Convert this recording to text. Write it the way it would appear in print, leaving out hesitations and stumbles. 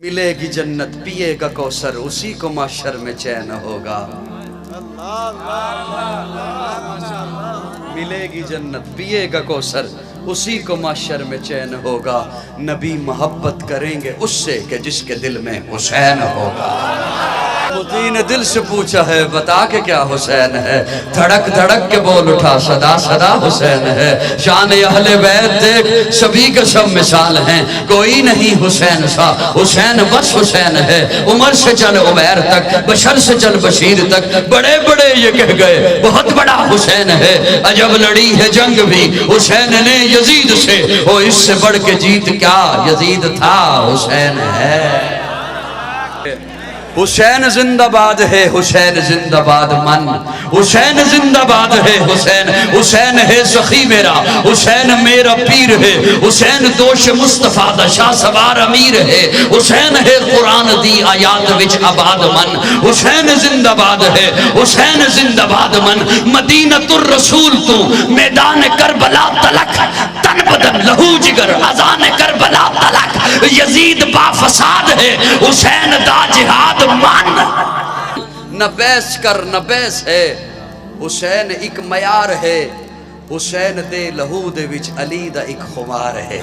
ملے گی جنت پیے گا کوثر اسی کو محشر میں چین ہوگا۔ ملے گی جنت پیے گا کوثر اسی کو محشر میں چین ہوگا۔ نبی محبت کریں گے اس سے کہ جس کے دل میں حسین ہوگا۔ مدی نے دل سے پوچھا ہے بتا کہ کیا حسین ہے، دھڑک دھڑک کے بول اٹھا صدا صدا حسین ہے۔ شان اہل بیت دیکھ سبھی کے سب مثال ہیں، کوئی نہیں حسین سا، حسین بس حسین ہے۔ عمر سے چل عمیر تک، بشر سے چل بشیر تک، بڑے بڑے یہ کہہ گئے بہت بڑا حسین ہے۔ عجب لڑی ہے جنگ بھی حسین نے یزید سے، وہ اس سے بڑھ کے جیت کیا یزید تھا حسین ہے۔ حسین زندہ باد ہے، حسین زندہ باد من، حسین زندہ باد ہے حسین، حسین ہے سخی میرا، حسین میرا پیر ہے، حسین دوش مصطفیٰ دا شاہ سوار امیر ہے، حسین ہے قرآن دی آیات وچ آباد من، حسین زندہ باد ہے، حسین زندہ باد من۔ مدینۃ الرسول تو میدان کربلا تلک، تن بدن لہو جگر اذان کربلا تلک، یزید با فساد ہے، حسین دا جہاد مان۔ نہ بیس کر نہ بیس ہے، حسین ایک معیار ہے، حسین دے لہو دے وچ علی دا ایک خمار ہے۔